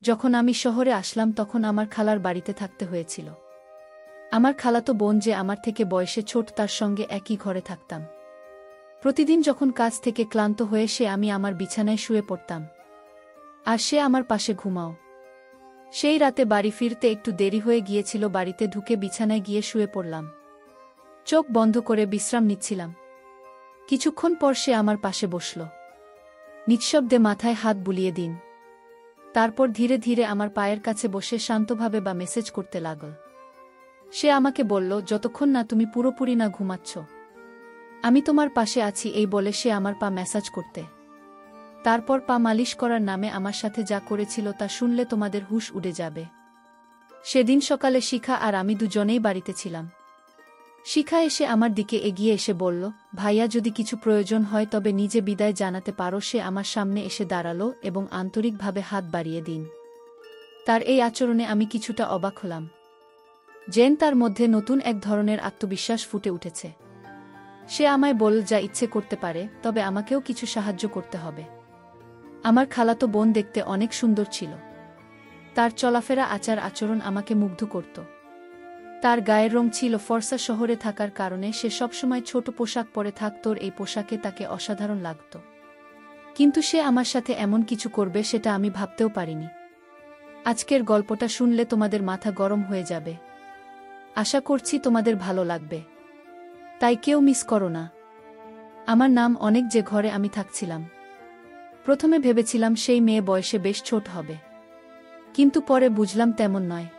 যখন আমি শহরে আসলাম তখন আমার খালার বাড়িতে থাকতে হয়েছিল। আমার খালাতো বোন যে আমার থেকে বয়সে ছোট, তার সঙ্গে একই ঘরে থাকতাম। প্রতিদিন যখন কাজ থেকে ক্লান্ত হয়ে আমি আমার বিছানায় শুয়ে পড়তাম, আর সে আমার পাশে ঘুমাও। সেই রাতে বাড়ি ফিরতে একটু দেরি হয়ে গিয়েছিল। বাড়িতে ঢুকে বিছানায় গিয়ে শুয়ে পড়লাম। চোখ বন্ধ করে বিশ্রাম নিচ্ছিলাম। কিছুক্ষণ পর সে আমার পাশে বসল। নিঃশব্দে মাথায় হাত বুলিয়ে দিন। তারপর ধীরে ধীরে আমার পায়ের কাছে বসে শান্তভাবে মেসেজ করতে লাগল। সে আমাকে বলল, যতক্ষণ না তুমি পুরোপুরি না ঘুমাচ্ছ, আমি তোমার পাশে আছি। এই বলে সে আমার পা ম্যাসাজ করতে, তারপর পা মালিশ করার নামে আমার সাথে যা করেছিল তা শুনলে তোমাদের হুঁশ উড়ে যাবে। সেদিন সকালে শিখা আর আমি দুজনেই বাড়িতে ছিলাম। শিখা এসে আমার দিকে এগিয়ে এসে বলল, ভাইয়া, যদি কিছু প্রয়োজন হয় তবে নিজে বিদায় জানাতে পারো। সে আমার সামনে এসে দাঁড়ালো এবং আন্তরিকভাবে হাত বাড়িয়ে দিন। তার এই আচরণে আমি কিছুটা অবাক হলাম। তার মধ্যে নতুন এক ধরনের আত্মবিশ্বাস ফুটে উঠেছে। সে আমায় বলল, যা ইচ্ছে করতে পারে, তবে আমাকেও কিছু সাহায্য করতে হবে। আমার খালাতো বোন দেখতে অনেক সুন্দর ছিল। তার চলাফেরা, আচার আচরণ আমাকে মুগ্ধ করত। তার গায়ের রং ছিল ফর্সা। শহরে থাকার কারণে সে সবসময় ছোট পোশাক পরে থাকত। এই পোশাকে তাকে অসাধারণ লাগত। কিন্তু সে আমার সাথে এমন কিছু করবে সেটা আমি ভাবতেও পারিনি। আজকের গল্পটা শুনলে তোমাদের মাথা গরম হয়ে যাবে। আশা করছি তোমাদের ভালো লাগবে, তাই কেউ মিস করো না। আমার নাম অনেক, যে ঘরে আমি থাকছিলাম। প্রথমে ভেবেছিলাম সেই মেয়ে বয়সে বেশ ছোট হবে, কিন্তু পরে বুঝলাম তেমন নয়।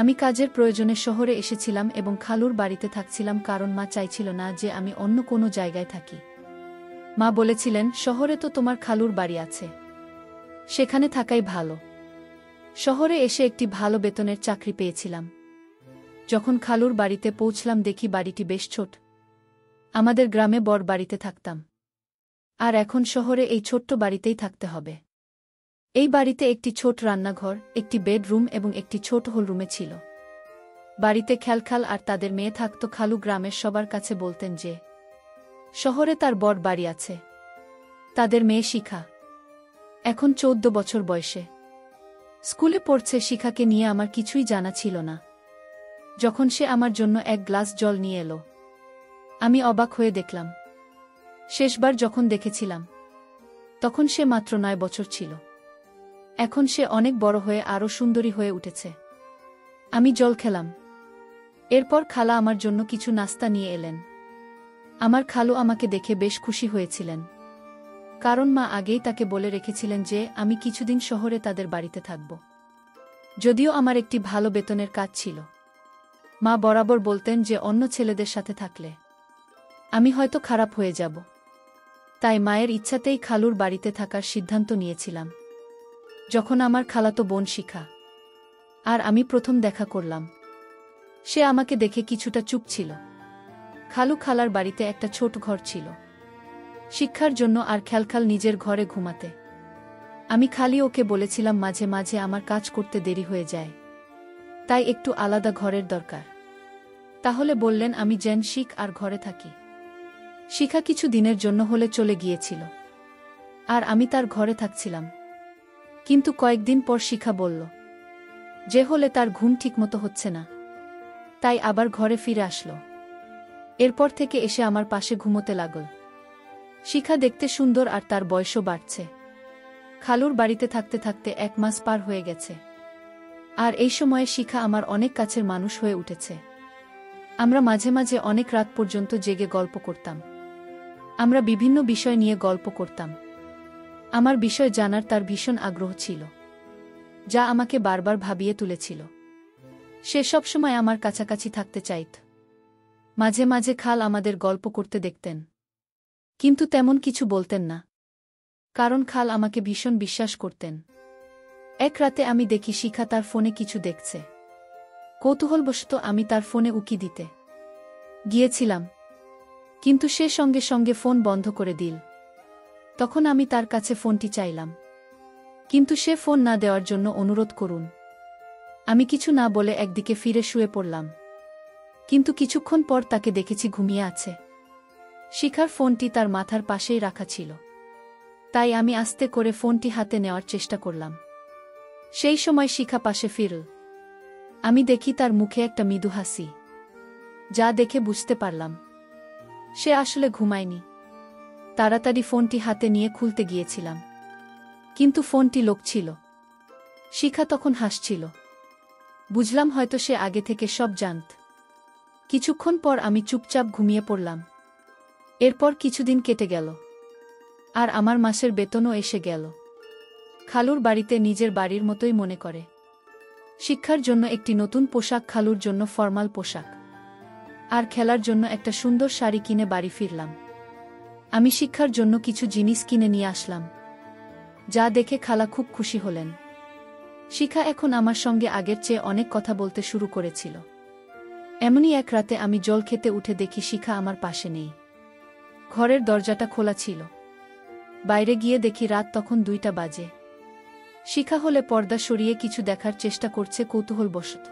আমি কাজের প্রয়োজনে শহরে এসেছিলাম এবং খালুর বাড়িতে থাকছিলাম, কারণ মা চাইছিল না যে আমি অন্য কোনো জায়গায় থাকি। মা বলেছিলেন, শহরে তো তোমার খালুর বাড়ি আছে, সেখানে থাকাই ভালো। শহরে এসে একটি ভালো বেতনের চাকরি পেয়েছিলাম। যখন খালুর বাড়িতে পৌঁছলাম দেখি বাড়িটি বেশ ছোট। আমাদের গ্রামে বড় বাড়িতে থাকতাম, আর এখন শহরে এই ছোট্ট বাড়িতেই থাকতে হবে। এই বাড়িতে একটি ছোট রান্নাঘর, একটি বেডরুম এবং একটি ছোট হলরুমে ছিল। বাড়িতে খেলখাল আর তাদের মেয়ে থাকত। খালু গ্রামের সবার কাছে বলতেন যে শহরে তার বড় বাড়ি আছে। তাদের মেয়ে শিখা এখন 14 বছর বয়সে, স্কুলে পড়ছে। শিখাকে নিয়ে আমার কিছুই জানা ছিল না। যখন সে আমার জন্য এক গ্লাস জল নিয়ে এলো, আমি অবাক হয়ে দেখলাম। শেষবার যখন দেখেছিলাম তখন সে মাত্র 9 বছর ছিল। এখন সে অনেক বড় হয়ে আরও সুন্দরী হয়ে উঠেছে। আমি জল খেলাম। এরপর খালা আমার জন্য কিছু নাস্তা নিয়ে এলেন। আমার খালু আমাকে দেখে বেশ খুশি হয়েছিলেন, কারণ মা আগেই তাকে বলে রেখেছিলেন যে আমি কিছুদিন শহরে তাদের বাড়িতে থাকব। যদিও আমার একটি ভালো বেতনের কাজ ছিল, মা বরাবর বলতেন যে অন্য ছেলেদের সাথে থাকলে আমি হয়তো খারাপ হয়ে যাব। তাই মায়ের ইচ্ছাতেই খালুর বাড়িতে থাকার সিদ্ধান্ত নিয়েছিলাম। যখন আমার খালাতো বোন শিখা আর আমি প্রথম দেখা করলাম, সে আমাকে দেখে কিছুটা চুপ ছিল। খালু খালার বাড়িতে একটা ছোট ঘর ছিল শিক্ষার জন্য, আর খেলখাল নিজের ঘরে ঘুমাতে। আমি খালি ওকে বলেছিলাম মাঝে মাঝে আমার কাজ করতে দেরি হয়ে যায়, তাই একটু আলাদা ঘরের দরকার। তাহলে বললেন আমি যেন শিখ আর ঘরে থাকি। শিখা কিছু দিনের জন্য হলে চলে গিয়েছিল, আর আমি তার ঘরে থাকছিলাম। কিন্তু কয়েকদিন পর শিখা বলল যে হলে তার ঘুম ঠিকমতো হচ্ছে না, তাই আবার ঘরে ফিরে আসলো। এরপর থেকে এসে আমার পাশে ঘুমোতে লাগল। শিখা দেখতে সুন্দর আর তার বয়সও বাড়ছে। খালুর বাড়িতে থাকতে থাকতে 1 মাস পার হয়ে গেছে, আর এই সময়ে শিখা আমার অনেক কাছের মানুষ হয়ে উঠেছে। আমরা মাঝে মাঝে অনেক রাত পর্যন্ত জেগে গল্প করতাম। আমরা বিভিন্ন বিষয় নিয়ে গল্প করতাম। আমার বিষয় জানার তার ভীষণ আগ্রহ ছিল, যা আমাকে বারবার ভাবিয়ে তুলেছিল। সে সবসময় আমার কাছাকাছি থাকতে চাইত। মাঝে মাঝে খাল আমাদের গল্প করতে দেখতেন, কিন্তু তেমন কিছু বলতেন না, কারণ খাল আমাকে ভীষণ বিশ্বাস করতেন। এক রাতে আমি দেখি শিখা তার ফোনে কিছু দেখছে। কৌতূহলবশত আমি তার ফোনে উকি দিতে গিয়েছিলাম, কিন্তু সে সঙ্গে সঙ্গে ফোন বন্ধ করে দিল। তখন আমি তার কাছে ফোনটি চাইলাম, কিন্তু সে ফোন না দেওয়ার জন্য অনুরোধ করুন। আমি কিছু না বলে একদিকে ফিরে শুয়ে পড়লাম, কিন্তু কিছুক্ষণ পর তাকে দেখেছি ঘুমিয়ে আছে। শিখার ফোনটি তার মাথার পাশেই রাখা ছিল, তাই আমি আস্তে করে ফোনটি হাতে নেওয়ার চেষ্টা করলাম। সেই সময় শিখা পাশে ফিরল। আমি দেখি তার মুখে একটা মৃদু হাসি, যা দেখে বুঝতে পারলাম সে আসলে ঘুমায়নি। তাড়াতাড়ি ফোনটি হাতে নিয়ে খুলতে গিয়েছিলাম, কিন্তু ফোনটি লক ছিল। শিখা তখন হাসছিল। বুঝলাম হয়তো সে আগে থেকে সব জানত। কিছুক্ষণ পর আমি চুপচাপ ঘুমিয়ে পড়লাম। এরপর কিছুদিন কেটে গেল, আর আমার মাসের বেতনও এসে গেল। খালুর বাড়িতে নিজের বাড়ির মতোই মনে করে। শিক্ষার জন্য একটি নতুন পোশাক, খালুর জন্য ফরমাল পোশাক, আর খেলার জন্য একটা সুন্দর শাড়ি কিনে বাড়ি ফিরলাম। আমি শিক্ষার জন্য কিছু জিনিস কিনে নিয়ে আসলাম, যা দেখে খালা খুব খুশি হলেন। শিখা এখন আমার সঙ্গে আগের চেয়ে অনেক কথা বলতে শুরু করেছিল। এমনই এক রাতে আমি জল খেতে উঠে দেখি শিখা আমার পাশে নেই। ঘরের দরজাটা খোলা ছিল। বাইরে গিয়ে দেখি রাত তখন 2টা বাজে। শিখা হলে পর্দা সরিয়ে কিছু দেখার চেষ্টা করছে কৌতূহলবশত।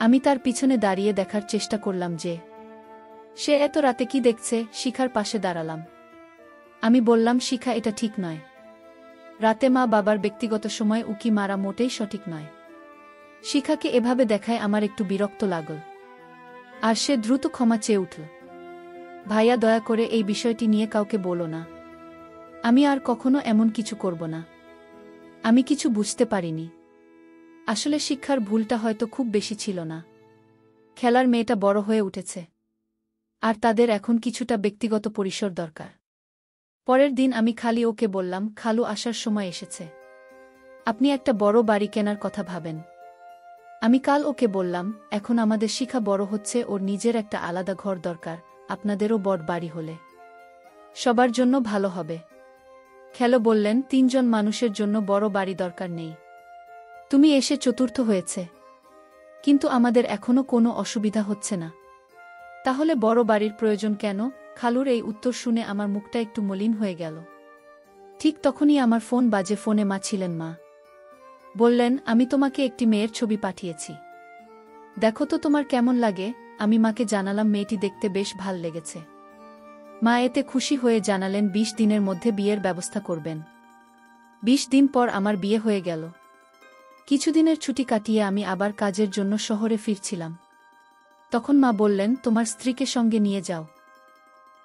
আমি তার পিছনে দাঁড়িয়ে দেখার চেষ্টা করলাম যে সে এত রাতে কি দেখছে। শিখার পাশে দাঁড়ালাম। আমি বললাম, শিখা, এটা ঠিক নয়। রাতে মা বাবার ব্যক্তিগত সময় উকি মারা মোটেই সঠিক নয়। শিখাকে এভাবে দেখায় আমার একটু বিরক্ত লাগল, আর সে দ্রুত ক্ষমা চেয়ে উঠল। ভাইয়া, দয়া করে এই বিষয়টি নিয়ে কাউকে বলো না। আমি আর কখনো এমন কিছু করব না। আমি কিছু বুঝতে পারিনি। আসলে শিক্ষার ভুলটা হয়তো খুব বেশি ছিল না। খেলার মেয়েটা বড় হয়ে উঠেছে, আর তাদের এখন কিছুটা ব্যক্তিগত পরিসর দরকার। পরের দিন আমি খালি ওকে বললাম, খালু আসার সময় এসেছে। আপনি একটা বড় বাড়ি কেনার কথা ভাবেন। আমি কাল ওকে বললাম, এখন আমাদের শিখা বড় হচ্ছে, ওর নিজের একটা আলাদা ঘর দরকার। আপনাদেরও বড় বাড়ি হলে সবার জন্য ভালো হবে। খেলো বললেন, 3 জন মানুষের জন্য বড় বাড়ি দরকার নেই। তুমি এসে চতুর্থ হয়েছে, কিন্তু আমাদের এখনো কোনো অসুবিধা হচ্ছে না। তাহলে বড় বাড়ির প্রয়োজন কেন? খালুর এই উত্তর শুনে আমার মুখটা একটু মলিন হয়ে গেল। ঠিক তখনই আমার ফোন বাজে। ফোনে মা ছিলেন। মা বললেন, আমি তোমাকে একটি মেয়ের ছবি পাঠিয়েছি, দেখো তো তোমার কেমন লাগে। আমি মাকে জানালাম মেয়েটি দেখতে বেশ ভাল লেগেছে। মা এতে খুশি হয়ে জানালেন 20 দিনের মধ্যে বিয়ের ব্যবস্থা করবেন। 20 দিন পর আমার বিয়ে হয়ে গেল। কিছুদিনের ছুটি কাটিয়ে আমি আবার কাজের জন্য শহরে ফিরছিলাম। তখন মা বললেন, তোমার স্ত্রীকে সঙ্গে নিয়ে যাও।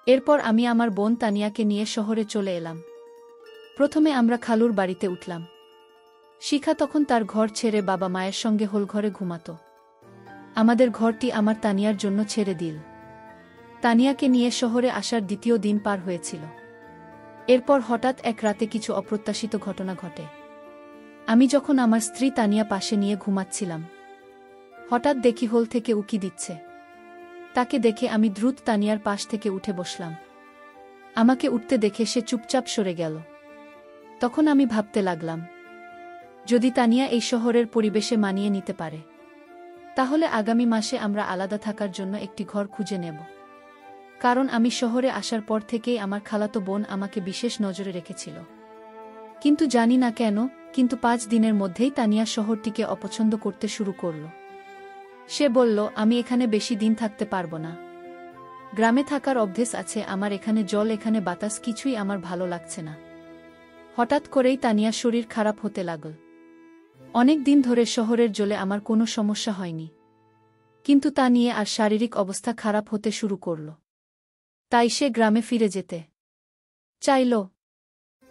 এরপর আমি আমার বোন তানিয়াকে নিয়ে শহরে চলে এলাম। প্রথমে আমরা খালুর বাড়িতে উঠলাম। শিখা তখন তার ঘর ছেড়ে বাবা মায়ের সঙ্গে হোলঘরে ঘুমাত। আমাদের ঘরটি আমার তানিয়ার জন্য ছেড়ে দিল। তানিয়াকে নিয়ে শহরে আসার দ্বিতীয় দিন পার হয়েছিল। এরপর হঠাৎ এক রাতে কিছু অপ্রত্যাশিত ঘটনা ঘটে। আমি যখন আমার স্ত্রী তানিয়া পাশে নিয়ে ঘুমাচ্ছিলাম, হঠাৎ দেখি হোল থেকে উকি দিচ্ছে। তাকে দেখে আমি দ্রুত তানিয়ার পাশ থেকে উঠে বসলাম। আমাকে উঠতে দেখে সে চুপচাপ সরে গেল। তখন আমি ভাবতে লাগলাম, যদি তানিয়া এই শহরের পরিবেশে মানিয়ে নিতে পারে, তাহলে আগামী মাসে আমরা আলাদা থাকার জন্য একটি ঘর খুঁজে নেব। কারণ আমি শহরে আসার পর থেকেই আমার খালাতো বোন আমাকে বিশেষ নজরে রেখেছিল। কিন্তু জানি না কেন, কিন্তু 5 দিনের মধ্যেই তানিয়া শহরটিকে অপছন্দ করতে শুরু করল। সে বলল, আমি এখানে বেশি দিন থাকতে পারব না। গ্রামে থাকার অভ্যেস আছে আমার, এখানে জল, এখানে বাতাস, কিছুই আমার ভালো লাগছে না। হঠাৎ করেই তানিয়ার শরীর খারাপ হতে লাগল। অনেক দিন ধরে শহরের জলে আমার কোনো সমস্যা হয়নি, কিন্তু তা নিয়ে আর শারীরিক অবস্থা খারাপ হতে শুরু করল। তাই সে গ্রামে ফিরে যেতে চাইল,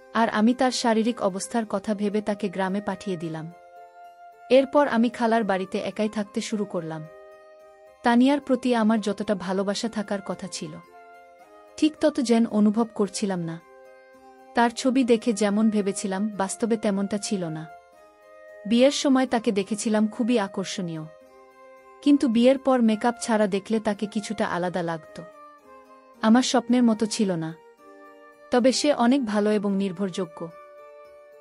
আর আমি তার শারীরিক অবস্থার কথা ভেবে তাকে গ্রামে পাঠিয়ে দিলাম। এরপর আমি খালার বাড়িতে একাই থাকতে শুরু করলাম। তানিয়ার প্রতি আমার যতটা ভালোবাসা থাকার কথা ছিল, ঠিক তত যেন অনুভব করছিলাম না। তার ছবি দেখে যেমন ভেবেছিলাম, বাস্তবে তেমনটা ছিল না। বিয়ের সময় তাকে দেখেছিলাম খুবই আকর্ষণীয়, কিন্তু বিয়ের পর মেকআপ ছাড়া দেখলে তাকে কিছুটা আলাদা লাগত। আমার স্বপ্নের মতো ছিল না। তবে সে অনেক ভালো এবং নির্ভরযোগ্য,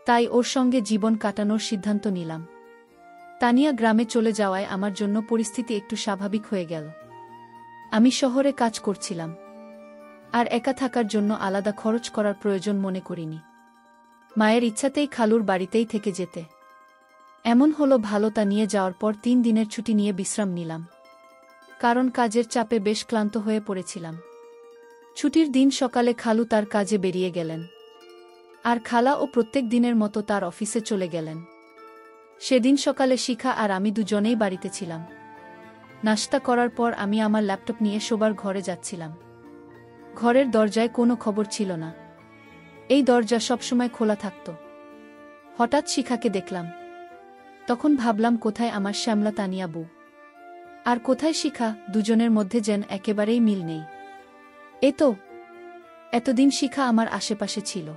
তাই ওর সঙ্গে জীবন কাটানোর সিদ্ধান্ত নিলাম। তানিয়া গ্রামে চলে যাওয়ায় আমার জন্য পরিস্থিতি একটু স্বাভাবিক হয়ে গেল। আমি শহরে কাজ করছিলাম, আর একা থাকার জন্য আলাদা খরচ করার প্রয়োজন মনে করিনি। মায়ের ইচ্ছাতেই খালুর বাড়িতেই থেকে যেতে এমন হলো ভালো। তা নিয়ে যাওয়ার পর 3 দিনের ছুটি নিয়ে বিশ্রাম নিলাম, কারণ কাজের চাপে বেশ ক্লান্ত হয়ে পড়েছিলাম। ছুটির দিন সকালে খালু তার কাজে বেরিয়ে গেলেন, আর খালা ও প্রত্যেক দিনের মতো তার অফিসে চলে গেলেন। সেদিন সকালে শিখা আর আমি দুজনেই বাড়িতে ছিলাম। নাশতা করার পর আমি আমার ল্যাপটপ নিয়ে শোবার ঘরে যাচ্ছিলাম। ঘরের দরজায় কোনো খবর ছিল না। এই দরজা সবসময় খোলা থাকত। হঠাৎ শিখাকে দেখলাম। তখন ভাবলাম, কোথায় আমার শ্যামলা তানিয়া বউ, আর কোথায় শিখা? দুজনের মধ্যে যেন একেবারেই মিল নেই। এতদিন শিখা আমার আশেপাশে ছিল,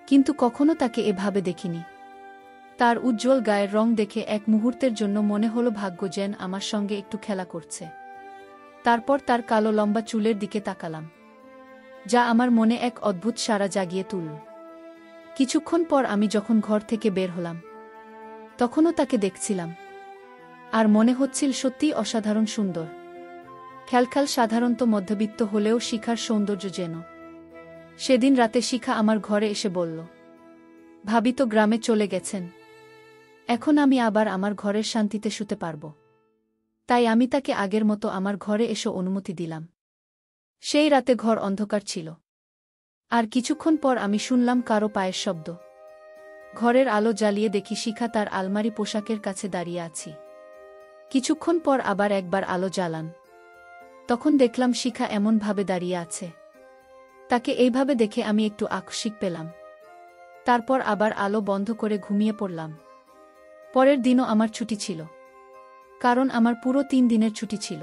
কিন্তু কখনো তাকে এভাবে দেখিনি। তার উজ্জ্বল গায়ের রং দেখে এক মুহূর্তের জন্য মনে হলো ভাগ্য যেন আমার সঙ্গে একটু খেলা করছে। তারপর তার কালো লম্বা চুলের দিকে তাকালাম, যা আমার মনে এক অদ্ভুত সাড়া জাগিয়ে তুলল। কিছুক্ষণ পর আমি যখন ঘর থেকে বের হলাম, তখনও তাকে দেখছিলাম, আর মনে হচ্ছিল সত্যিই অসাধারণ সুন্দর। খ্যালখ্যাল সাধারণত মধ্যবিত্ত হলেও শিখার সৌন্দর্য যেন। সেদিন রাতে শিখা আমার ঘরে এসে বলল, ভাবি তো গ্রামে চলে গেছেন, এখন আমি আবার আমার ঘরের শান্তিতে শুতে পারব। তাই আমি তাকে আগের মতো আমার ঘরে এসে অনুমতি দিলাম। সেই রাতে ঘর অন্ধকার ছিল, আর কিছুক্ষণ পর আমি শুনলাম কারো পায়ের শব্দ। ঘরের আলো জ্বালিয়ে দেখি শিখা তার আলমারি পোশাকের কাছে দাঁড়িয়ে আছি। কিছুক্ষণ পর আবার একবার আলো জ্বালান। তখন দেখলাম শিখা এমনভাবে দাঁড়িয়ে আছে। তাকে এইভাবে দেখে আমি একটু আকস্মিক পেলাম। তারপর আবার আলো বন্ধ করে ঘুমিয়ে পড়লাম। পরের দিনও আমার ছুটি ছিল, কারণ আমার পুরো 3 দিনের ছুটি ছিল।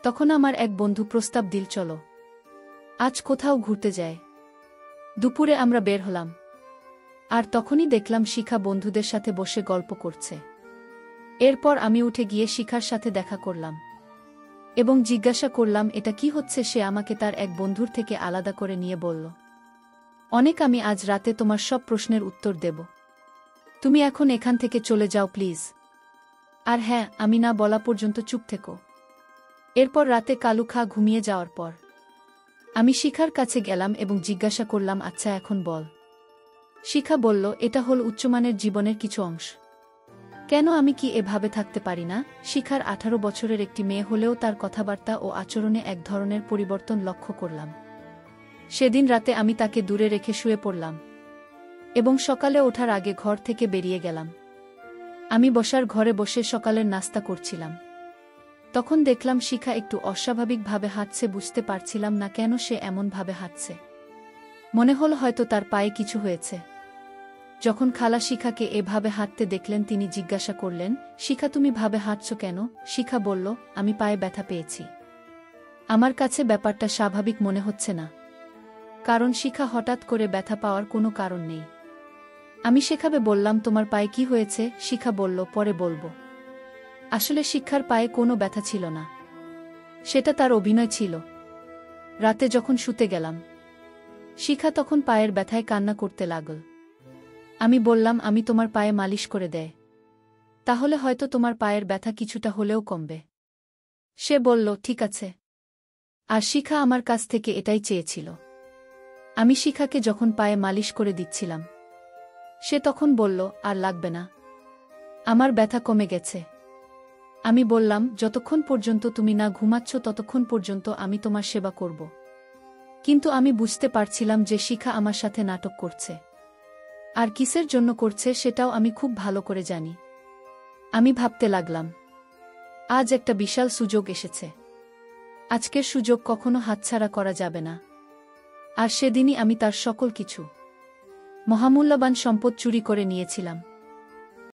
তখন আমার এক বন্ধু প্রস্তাব দিল, চলো আজ কোথাও ঘুরতে যায়। দুপুরে আমরা বের হলাম, আর তখনই দেখলাম শিখা বন্ধুদের সাথে বসে গল্প করছে। এরপর আমি উঠে গিয়ে শিখার সাথে দেখা করলাম এবং জিজ্ঞাসা করলাম এটা কি হচ্ছে। সে আমাকে তার এক বন্ধুর থেকে আলাদা করে নিয়ে বলল, আমি আজ রাতে তোমার সব প্রশ্নের উত্তর দেব। তুমি এখন এখান থেকে চলে যাও প্লিজ। আর হ্যাঁ, আমি না বলা পর্যন্ত চুপ থেকো। এরপর রাতে কালুখা ঘুমিয়ে যাওয়ার পর আমি শিখার কাছে গেলাম এবং জিজ্ঞাসা করলাম, আচ্ছা এখন বল। শিখা বলল, এটা হল উচ্চমানের জীবনের কিছু অংশ। কেন, আমি কি এভাবে থাকতে পারি না? শিখার 18 বছরের একটি মেয়ে হলেও তার কথাবার্তা ও আচরণে এক ধরনের পরিবর্তন লক্ষ্য করলাম। সেদিন রাতে আমি তাকে দূরে রেখে শুয়ে পড়লাম এবং সকালে ওঠার আগে ঘর থেকে বেরিয়ে গেলাম। আমি বসার ঘরে বসে সকালের নাস্তা করছিলাম। তখন দেখলাম শিখা একটু অস্বাভাবিকভাবে হাঁটছে। বুঝতে পারছিলাম না কেন সে এমনভাবে হাঁটছে। মনে হল হয়তো তার পায়ে কিছু হয়েছে। যখন খালা শিখাকে এভাবে হাঁটতে দেখলেন, তিনি জিজ্ঞাসা করলেন, শিখা তুমি ভাবে হাঁটছ কেন? শিখা বলল, আমি পায়ে ব্যথা পেয়েছি। আমার কাছে ব্যাপারটা স্বাভাবিক মনে হচ্ছে না, কারণ শিখা হঠাৎ করে ব্যথা পাওয়ার কোনো কারণ নেই। আমি শেখাবে বললাম, তোমার পায়ে কি হয়েছে? শিখা বলল, পরে বলবো। আসলে শিখার পায়ে কোনো ব্যথা ছিল না, সেটা তার অভিনয় ছিল। রাতে যখন শুতে গেলাম, শিখা তখন পায়ের ব্যথায় কান্না করতে লাগল। আমি বললাম, আমি তোমার পায়ে মালিশ করে দেয়, তাহলে হয়তো তোমার পায়ের ব্যথা কিছুটা হলেও কমবে। সে বলল, ঠিক আছে। আর শিখা আমার কাছ থেকে এটাই চেয়েছিল। আমি শিখাকে যখন পায়ে মালিশ করে দিচ্ছিলাম, সে তখন বলল, আর লাগবে না, আমার ব্যথা কমে গেছে। আমি বললাম, যতক্ষণ পর্যন্ত তুমি না ঘুমাচ্ছ ততক্ষণ পর্যন্ত আমি তোমার সেবা করব। কিন্তু আমি বুঝতে পারছিলাম যে শিখা আমার সাথে নাটক করছে, আর কিসের জন্য করছে সেটাও আমি খুব ভালো করে জানি। আমি ভাবতে লাগলাম, আজ একটা বিশাল সুযোগ এসেছে। আজকের সুযোগ কখনো হাতছাড়া করা যাবে না। আর সেদিনই আমি তার সকল কিছু, মহামূল্যবান সম্পদ চুরি করে নিয়েছিলাম।